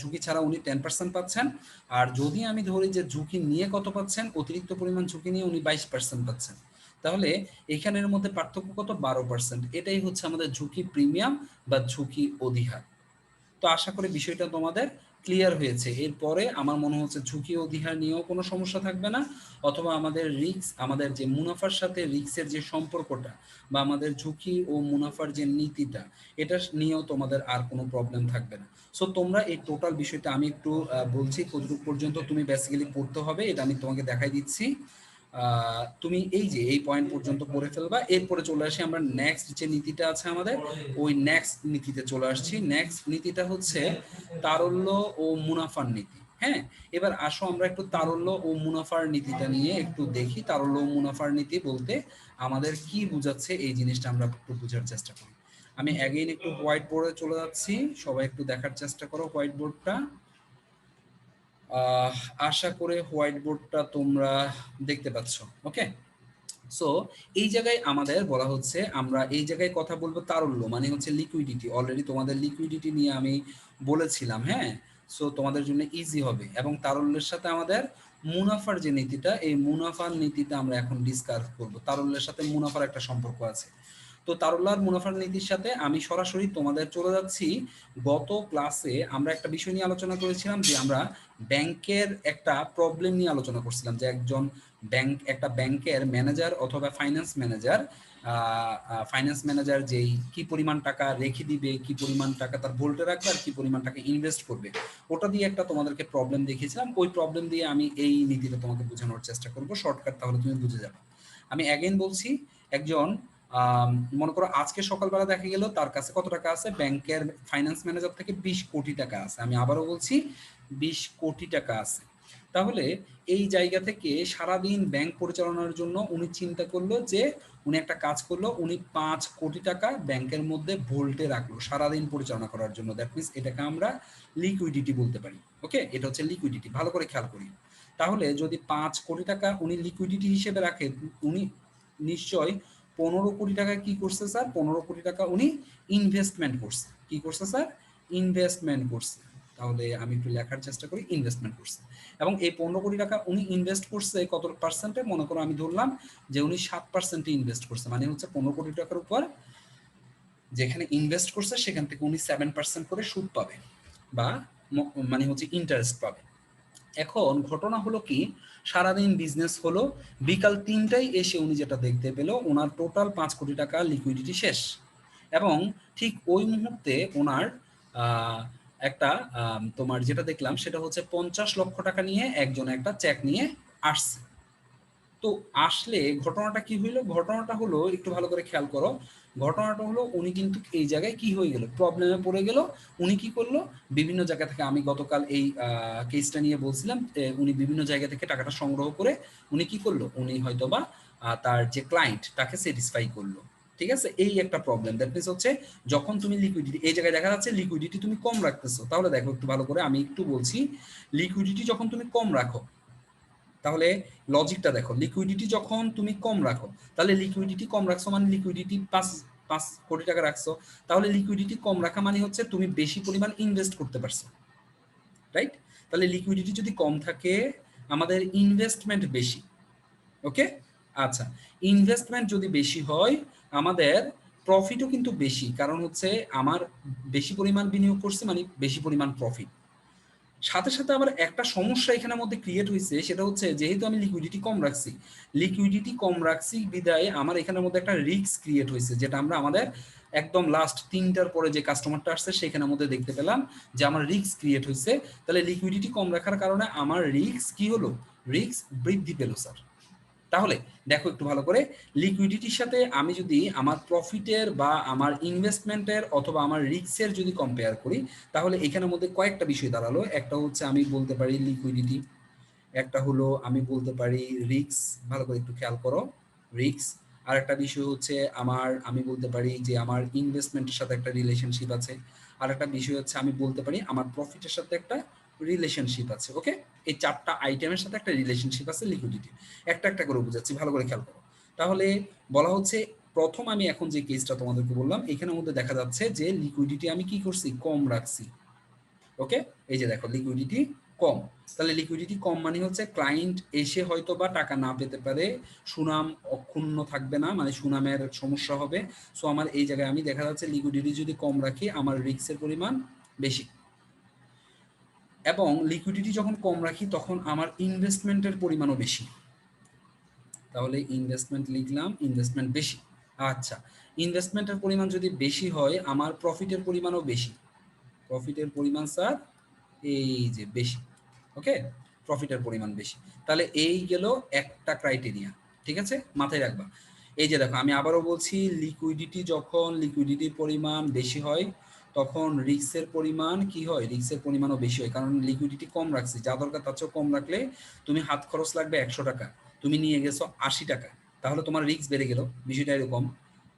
ঝুঁকি ছাড়া উনি 10% পাচ্ছেন। আর যদি আমি ধরি যে ঝুঁকি নিয়ে কত পাচ্ছেন, অতিরিক্ত পরিমাণ ঝুঁকি নিয়ে উনি 22% পাচ্ছেন। তাহলে এখানের মধ্যে পার্থক্য কত? 12%। এটাই হচ্ছে আমাদের ঝুঁকি প্রিমিয়াম বা ঝুঁকি অধিহার। তো আশা করি বিষয়টা তোমাদের ক্লিয়ার হয়েছে। এরপরে আমার মনে হচ্ছে ঝুঁকি অধিহার নিয়েও কোনো সমস্যা থাকবে না, অথবা আমাদের রিস্ক, আমাদের যে মুনাফার সাথে রিস্কের যে সম্পর্কটা বা আমাদের ঝুঁকি ও মুনাফার যে নীতিটা, এটা নিয়েও তোমাদের আর কোনো প্রবলেম থাকবে না। সো তোমরা এই টোটাল বিষয়টা আমি একটু বলছি কতটুকু পর্যন্ত তুমি বেসিক্যালি পড়তে হবে, এটা আমি তোমাকে দেখাই দিচ্ছি। তুমি এই যে এই পয়েন্ট পর্যন্ত পড়ে ফেলবা, এরপরে চলে আসি আমরা নেক্সট যে নীতিটা আছে আমাদের, ওই নেক্সট নীতিতে চলে আসছি। নেক্সট নীতিটা হচ্ছে তারল্য ও মুনাফার নীতি। হ্যাঁ, এবার আসো আমরা একটু তারল্য ও মুনাফার নীতিটা নিয়ে একটু দেখি। তারল্য ও মুনাফার নীতি বলতে আমাদের কি বোঝাচ্ছে, এই জিনিসটা আমরা একটু বোঝার চেষ্টা করি। আমি অ্যাগেইন একটু হোয়াইট বোর্ডে চলে যাচ্ছি, সবাই একটু দেখার চেষ্টা করো হোয়াইট বোর্ডটা। আশা করে হোয়াইট বোর্ডটা তোমরা দেখতে পাচ্ছ। ওকে, সো এই জায়গায় আমাদের বলা হচ্ছে, আমরা এই জায়গায় কথা বলবো তারল্য মানে হচ্ছে লিকুইডিটি। অলরেডি তোমাদের লিকুইডিটি নিয়ে আমি বলেছিলাম। হ্যাঁ, সো তোমাদের জন্য ইজি হবে। এবং তারল্যের সাথে আমাদের মুনাফার যে নীতিটা, এই মুনাফার নীতিটা আমরা এখন ডিসকাস করব। তারল্যের সাথে মুনাফার একটা সম্পর্ক আছে। তো তারল্য আর মুনাফার নীতির সাথে আমি সরাসরি তোমাদের চলে যাচ্ছি। গত ক্লাসে আমরা একটা বিষয় নিয়ে আলোচনা করেছিলাম যে আমরা ব্যাংকের একটা প্রবলেম নিয়ে আলোচনা করছিলাম, যে একজন একটা ব্যাংকের ম্যানেজার অথবা ফাইন্যান্স ম্যানেজার যেই কি পরিমাণ টাকা রেখে দিবে, কি পরিমাণ টাকা তার ভোল্টে রাখবে আর কি পরিমাণ টাকা ইনভেস্ট করবে, ওটা দিয়ে একটা তোমাদেরকে প্রবলেম দেখিয়েছিলাম। ওই প্রবলেম দিয়ে আমি এই নীতিটা তোমাকে বোঝানোর চেষ্টা করব শর্টকাট, তাহলে তুমি বুঝে যাবে। আমি অ্যাগেন বলছি, একজন মনে করো আজকে সকালবেলা দেখা গেল তার কাছে কত টাকা আছে, ব্যাংকের ফাইন্যান্স ম্যানেজার থেকে 20 কোটি টাকা আছে। আমি আবারও বলছি 20 কোটি টাকা আছে। তাহলে এই জায়গা থেকে সারাদিন ব্যাংক পরিচালনার জন্য উনি চিন্তা করলো যে উনি একটা কাজ করলো, উনি 5 কোটি টাকা ব্যাংকের মধ্যে ভোল্টে রাখলো সারাদিন পরিচালনা করার জন্য। দ্যাট মিনস এটাকে আমরা লিকুইডিটি বলতে পারি। ওকে, এটা হচ্ছে লিকুইডিটি, ভালো করে খেয়াল করি। তাহলে যদি 5 কোটি টাকা উনি লিকুইডিটি হিসেবে রাখে, উনি নিশ্চয় 15 কোটি টাকা কি করছে স্যার, 15 কোটি টাকা উনি ইনভেস্টমেন্ট করছে। কি করছে স্যার? ইনভেস্টমেন্ট করছে। তাহলে আমি একটু লেখার চেষ্টা করি, ইনভেস্টমেন্ট করছে। এবং এই 15 কোটি টাকা উনি ইনভেস্ট করছে কত পার্সেন্টে? মনে করো আমি ধরলাম যে উনি 7% ইনভেস্ট করছে, মানে হচ্ছে 15 কোটি টাকার উপর যেখানে ইনভেস্ট করছে সেখান থেকে উনি 7% করে সুদ পাবে বা মানে হচ্ছে ইন্টারেস্ট পাবে। এখন ঘটনা হলো কি, সারাদিন বিজনেস হলো, বিকাল 3টায় এসে উনি যেটা দেখতে পেল, ওনার টোটাল 5 কোটি টাকা লিকুইডিটি শেষ। এবং ঠিক ওই মুহূর্তে ওনার একটা তোমার যেটা দেখলাম সেটা হচ্ছে 50 লক্ষ টাকা নিয়ে একজন একটা চেক নিয়ে আসছে। তো আসলে ঘটনাটা কি হইলো? ঘটনাটা হলো, একটু ভালো করে খেয়াল করো, ঘটনাটা হলো উনি কিন্তু এই জায়গায় কি হয়ে গেল, প্রবলেমে পড়ে গেল। উনি কি করলো, বিভিন্ন জায়গা থেকে, আমি গতকাল এই কেসটা নিয়ে বলছিলাম, উনি বিভিন্ন জায়গা থেকে টাকাটা সংগ্রহ করে উনি কি করলো, উনি হয়তোবা তার যে ক্লায়েন্ট তাকে স্যাটিসফাই করলো। ঠিক আছে, এই একটা প্রবলেম। দ্যাট মিনস হচ্ছে যখন তুমি লিকুইডিটি, এই জায়গায় দেখা যাচ্ছে লিকুইডিটি তুমি কম রাখতেছো। তাহলে দেখো একটু ভালো করে, আমি একটু বলছি, লিকুইডিটি যখন তুমি কম রাখো, তাহলে লজিকটা দেখো, লিকুইডিটি যখন তুমি কম রাখো, তাহলে লিকুইডিটি কম রাখছো মানে লিকুইডিটি 5 কোটি টাকা রাখছো, তাহলে লিকুইডিটি কম রাখা মানে হচ্ছে তুমি বেশি পরিমাণ ইনভেস্ট করতে পারছো। রাইট? তাহলে লিকুইডিটি যদি কম থাকে, আমাদের ইনভেস্টমেন্ট বেশি। ওকে, আচ্ছা, ইনভেস্টমেন্ট যদি বেশি হয়, আমাদের প্রফিটও কিন্তু বেশি, কারণ হচ্ছে আমার বেশি পরিমাণ বিনিয়োগ করছি মানে বেশি পরিমাণ প্রফিট। সাথে সাথে আবার একটা সমস্যা এখানের মধ্যে ক্রিয়েট হয়েছে, সেটা হচ্ছে যেহেতু আমি লিকুইডিটি কম রাখছি বিদায় আমার এখানের মধ্যে একটা রিস্ক ক্রিয়েট হয়েছে, যেটা আমরা আমাদের একদম লাস্ট 3টার পরে যে কাস্টমারটা আসছে সেখানের মধ্যে দেখতে পেলাম যে আমার রিস্ক ক্রিয়েট হয়েছে। তাহলে লিকুইডিটি কম রাখার কারণে আমার রিস্ক কি হলো, রিস্ক বৃদ্ধি পেল স্যার। তাহলে দেখো একটু ভালো করে, লিকুইডিটির সাথে আমি যদি আমার প্রফিটের বা আমার ইনভেস্টমেন্টের অথবা আমার রিস্কের যদি কম্পেয়ার করি, তাহলে এখানের মধ্যে কয়েকটা বিষয় দাঁড়ালো। একটা হচ্ছে আমি বলতে পারি লিকুইডিটি, একটা হলো আমি বলতে পারি রিস্ক, ভালো করে একটু খেয়াল করো, রিস্ক। আর একটা বিষয় হচ্ছে আমি বলতে পারি যে আমার ইনভেস্টমেন্টের সাথে একটা রিলেশনশিপ আছে। আর একটা বিষয় হচ্ছে আমি বলতে পারি আমার প্রফিটের সাথে একটা রিলেশনশিপ আছে। ওকে, এই 4টা আইটেমের সাথে একটা রিলেশনশিপ আছে লিকুইডিটি। একটা একটা করে বুঝাচ্ছি, ভালো করে খেয়াল করো। তাহলে বলা হচ্ছে প্রথম আমি এখন যে কেসটা তোমাদেরকে বললাম এখানের মধ্যে দেখা যাচ্ছে যে লিকুইডিটি আমি কি করছি, কম রাখছি। ওকে, এই যে দেখো লিকুইডিটি কম। তাহলে লিকুইডিটি কম মানে হচ্ছে ক্লায়েন্ট এসে হয়তো বা টাকা না পেতে পারে, সুনাম অক্ষুণ্ণ থাকবে না, মানে সুনামের সমস্যা হবে। সো আমার এই জায়গায় আমি দেখা যাচ্ছে লিকুইডিটি যদি কম রাখি আমার রিস্কের পরিমাণ বেশি, এবং লিকুইডিটি যখন কম রাখি তখন আমার ইনভেস্টমেন্টের পরিমাণও বেশি। তাহলে ইনভেস্টমেন্ট লিখলাম, ইনভেস্টমেন্ট বেশি। আচ্ছা, ইনভেস্টমেন্টের পরিমাণ যদি বেশি হয় আমার প্রফিটের পরিমাণও বেশি। প্রফিটের পরিমাণ স্যার এই যে বেশি। ওকে, প্রফিটের পরিমাণ বেশি। তাহলে এই গেল একটা ক্রাইটেরিয়া, ঠিক আছে, মাথায় রাখবা। এই যে দেখো আমি আবারও বলছি, লিকুইডিটির পরিমাণ বেশি হয় তখন রিস্কের পরিমাণ কি হয়, রিস্কের পরিমাণও বেশি হয়, কারণ লিকুইডিটি কম রাখছি, যা দরকার তার চেয়েও কম রাখলে তুমি হাত খরচ লাগবে 100 টাকা, তুমি নিয়ে গেছো 80 টাকা, তাহলে তোমার রিস্ক বেড়ে গেল, বিষয়টা এরকম।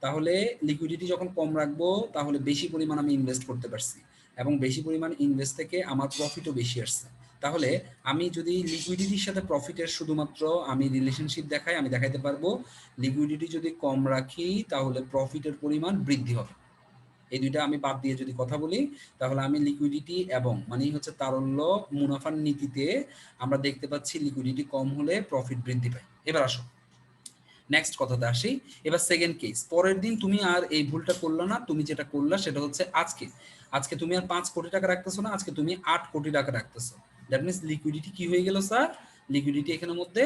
তাহলে লিকুইডিটি যখন কম রাখবো তাহলে বেশি পরিমাণ আমি ইনভেস্ট করতে পারছি, এবং বেশি পরিমাণ ইনভেস্ট থেকে আমার প্রফিটও বেশি আসছে। তাহলে আমি যদি লিকুইডিটির সাথে প্রফিটের শুধুমাত্র আমি রিলেশনশিপ দেখাই, আমি দেখাইতে পারবো লিকুইডিটি যদি কম রাখি তাহলে প্রফিটের পরিমাণ বৃদ্ধি হবে। এই দুইটা আমি বাদ দিয়ে যদি কথা বলি তাহলে আমি লিকুইডিটি এবং মানে হচ্ছে তারল্য মুনাফার নীতিতে আমরা দেখতে পাচ্ছি লিকুইডিটি কম হলে প্রফিট বৃদ্ধি পায়। এবার আসো নেক্সট কথাতে আসি। এবার সেকেন্ড কেস, পরের দিন তুমি আর এই ভুলটা করলো না, তুমি যেটা করলা সেটা হচ্ছে আজকে আজকে তুমি আর 5 কোটি টাকা রাখতেছো না, আজকে তুমি 8 কোটি টাকা রাখতেছো। দ্যাট মিনস লিকুইডিটি কি হয়ে গেল স্যার, লিকুইডিটি এখানের মধ্যে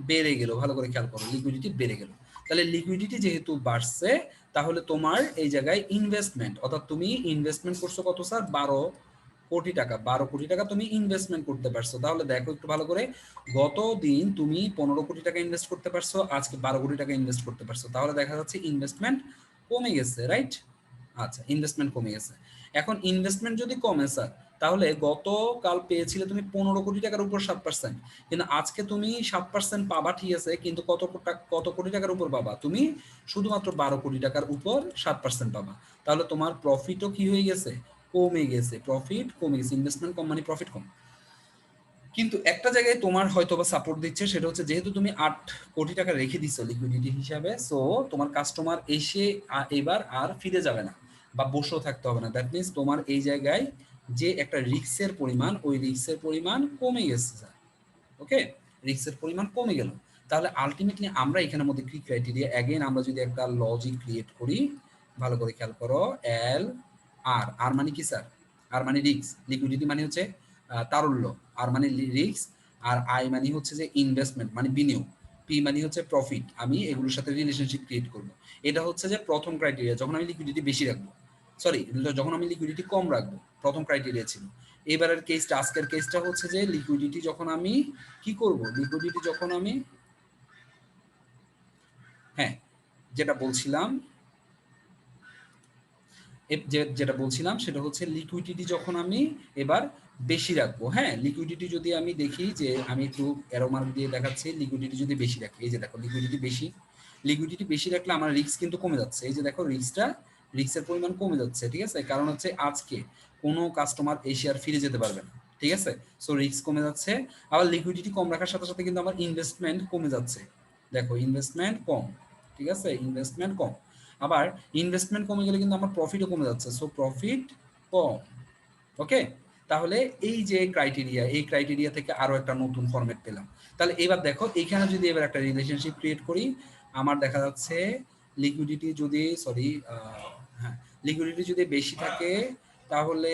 বেড়ে গেল। ভালো করে খেয়াল করো, লিকুইডিটি বেড়ে গেল। তাহলে লিকুইডিটি যেহেতু বাড়ছে তাহলে তোমার এই জায়গায় ইনভেস্টমেন্ট, অর্থাৎ তুমি ইনভেস্টমেন্ট করছো কত স্যার, 12 কোটি টাকা। 12 কোটি টাকা তুমি ইনভেস্টমেন্ট করতে পারছো। তাহলে দেখো একটু ভালো করে, গত দিন তুমি 15 কোটি টাকা ইনভেস্ট করতে পারছো, আজকে 12 কোটি টাকা ইনভেস্ট করতে পারছো। তাহলে দেখা যাচ্ছে ইনভেস্টমেন্ট কমে গেছে, রাইট? আচ্ছা, ইনভেস্টমেন্ট কমে গেছে। এখন ইনভেস্টমেন্ট যদি কমে স্যার, তাহলে গতকাল পেয়েছিলে তুমি 15 কোটি টাকার উপর 7%, কিন্তু আজকে তুমি 7% পাবা, ঠিক আছে, কিন্তু কত কোটি টাকার উপর পাবা তুমি, শুধুমাত্র 12 কোটি টাকার উপর 7% পাবা। তাহলে তোমার প্রফিটও কি হয়ে গেছে, কমে গেছে। প্রফিট কমে গেছে, ইনভেস্টমেন্ট কম মানে প্রফিট কম। কিন্তু একটা জায়গায় তোমার হয়তো বা সাপোর্ট দিচ্ছে, সেটা হচ্ছে যেহেতু তুমি 8 কোটি টাকা রেখে দিচ্ছ লিকুইডিটি হিসাবে, সো তোমার কাস্টমার এসে এবার আর ফিরে যাবে না বা বসেও থাকতে হবে না। দ্যাট মিনস তোমার এই জায়গায় যে একটা রিস্কের পরিমাণ, ওই রিস্কের পরিমাণ কমে গেছে স্যার। ওকে, রিস্কের পরিমাণ কমে গেল। তাহলে আলটিমেটলি আমরা এখানের মধ্যে কি ক্রাইটেরিয়া, অ্যাগেন আমরা যদি একটা লজিক ক্রিয়েট করি, ভালো করে খেয়াল করো, এল আর, আর মানে কি স্যার, আর মানে রিস্ক, লিকুইডিটি মানে হচ্ছে তারল্য, আর মানে রিস্ক, আর আই মানে হচ্ছে যে ইনভেস্টমেন্ট মানে বিনিয়োগ, পি মানে হচ্ছে প্রফিট। আমি এগুলোর সাথে রিলেশনশিপ ক্রিয়েট করব। এটা হচ্ছে যে প্রথম ক্রাইটেরিয়া, যখন আমি লিকুইডিটি বেশি রাখবো, সরি, যখন আমি লিকুইডিটি কম রাখবো, প্রথম ক্রাইটেরিয়া ছিল। এবারের কেসটা, আজকের কেসটা হচ্ছে যে লিকুইডিটি যখন আমি কি করব, লিকুইডিটি যখন আমি, হ্যাঁ, যেটা বলছিলাম, যেটা বলছিলাম সেটা হচ্ছে লিকুইডিটি যখন আমি এবার বেশি রাখবো। হ্যাঁ, লিকুইডিটি যদি আমি দেখি যে আমি একটু অ্যারো মার্ক দিয়ে দেখাচ্ছি, লিকুইডিটি যদি বেশি রাখি, এই যে দেখো লিকুইডিটি বেশি, লিকুইডিটি বেশি রাখলে আমার রিস্ক কিন্তু কমে যাচ্ছে। এই যে দেখো রিস্কের পরিমাণ কমে যাচ্ছে, ঠিক আছে, কারণ হচ্ছে আজকে কোনো কাস্টমার এসে আর ফিরে যেতে পারবে না, ঠিক আছে, সো রিস্ক কমে যাচ্ছে। আবার লিকুইডিটি কম রাখার সাথে সাথে কিন্তু আমার ইনভেস্টমেন্ট কমে যাচ্ছে। দেখো ইনভেস্টমেন্ট কম, ঠিক আছে, ইনভেস্টমেন্ট কম। আবার ইনভেস্টমেন্ট কমে গেলে কিন্তু আমার প্রফিটও কমে যাচ্ছে, সো প্রফিট কম। ওকে, তাহলে এই যে ক্রাইটেরিয়া, এই ক্রাইটেরিয়া থেকে আরো একটা নতুন ফরম্যাট পেলাম। তাহলে এবার দেখো এইখানে যদি এবার একটা রিলেশনশিপ ক্রিয়েট করি, আমার দেখা যাচ্ছে লিকুইডিটি যদি, সরি, হ্যাঁ, লিকুইডিটি যদি বেশি থাকে তাহলে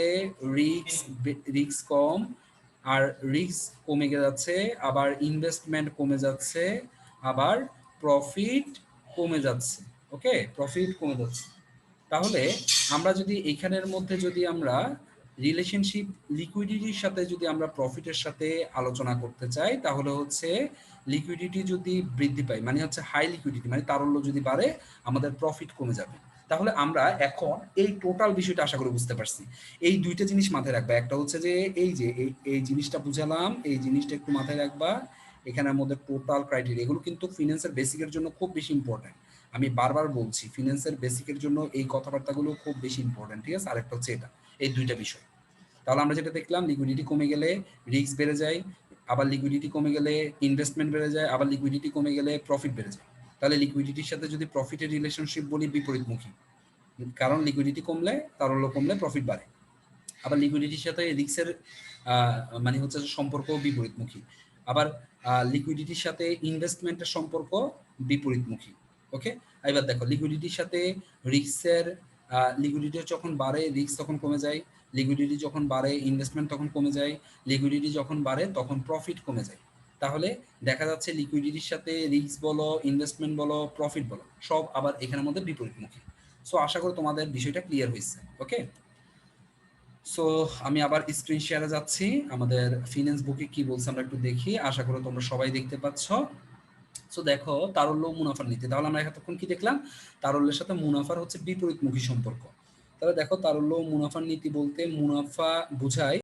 রিস্ক কম, আর রিস্ক কমে যাচ্ছে, আবার ইনভেস্টমেন্ট কমে যাচ্ছে, আবার প্রফিট কমে যাচ্ছে। ওকে, প্রফিট কমে যাচ্ছে। তাহলে আমরা যদি এইখানের মধ্যে যদি আমরা রিলেশনশিপ লিকুইডিটির সাথে যদি আমরা প্রফিটের সাথে আলোচনা করতে চাই, তাহলে হচ্ছে লিকুইডিটি যদি বৃদ্ধি পায় মানে হচ্ছে হাই লিকুইডিটি মানে তারল্য যদি বাড়ে, আমাদের প্রফিট কমে যাবে। তাহলে আমরা এখন এই টোটাল বিষয়টা আশা করি বুঝতে পারছি। এই দুইটা জিনিস মাথায় রাখবা, একটা হচ্ছে যে এই যে এই জিনিসটা বুঝালাম, এই জিনিসটা একটু মাথায় রাখবা। এখানের মধ্যে টোটাল ক্রাইটেরিয়া, এগুলো কিন্তু ফিনান্সের বেসিকের জন্য খুব বেশি ইম্পর্টেন্ট। আমি বারবার বলছি ফিনান্সের বেসিকের জন্য এই কথাবার্তাগুলো খুব বেশি ইম্পর্টেন্ট, ঠিক আছে। আরেকটা হচ্ছে এটা, এই দুইটা বিষয়। তাহলে আমরা যেটা দেখলাম, লিকুইডিটি কমে গেলে রিস্ক বেড়ে যায়, আবার লিকুইডিটি কমে গেলে ইনভেস্টমেন্ট বেড়ে যায়, আবার লিকুইডিটি কমে গেলে প্রফিট বেড়ে যায়। তাহলে লিকুইডিটির সাথে যদি প্রফিটের রিলেশনশিপ বলি, বিপরীতমুখী, কারণ লিকুইডিটি কমলে তারল্য কমলে প্রফিট বাড়ে। আবার লিকুইডিটির সাথে রিস্কের মানে হচ্ছে সম্পর্ক বিপরীতমুখী। আবার লিকুইডিটির সাথে ইনভেস্টমেন্টের সম্পর্ক বিপরীতমুখী। ওকে, এবার দেখো লিকুইডিটির সাথে রিস্কের, লিকুইডিটি যখন বাড়ে রিস্ক তখন কমে যায়, লিকুইডিটি যখন বাড়ে ইনভেস্টমেন্ট তখন কমে যায়, লিকুইডিটি যখন বাড়ে তখন প্রফিট কমে যায়। তাহলে দেখা যাচ্ছে লিকুইডিটির সাথে রিস্ক বলো, ইনভেস্টমেন্ট বলো, প্রফিট বলো, সব আবার এখানের মধ্যে বিপরীতমুখী। সো আশা করি তোমাদের বিষয়টা ক্লিয়ার হয়েছে। ওকে, সো আমি আবার স্ক্রিন শেয়ারে যাচ্ছি, আমাদের ফিন্যান্স বুকে কি বলছে আমরা একটু দেখি, আশা করি তোমরা সবাই দেখতে পাচ্ছ। সো দেখো তারল্য মুনাফার নীতি, তাহলে আমরা এতক্ষণ কি দেখলাম, তারল্যের সাথে মুনাফার হচ্ছে বিপরীতমুখী সম্পর্ক। তাহলে দেখো তারল্য মুনাফার নীতি বলতে মুনাফা বোঝায়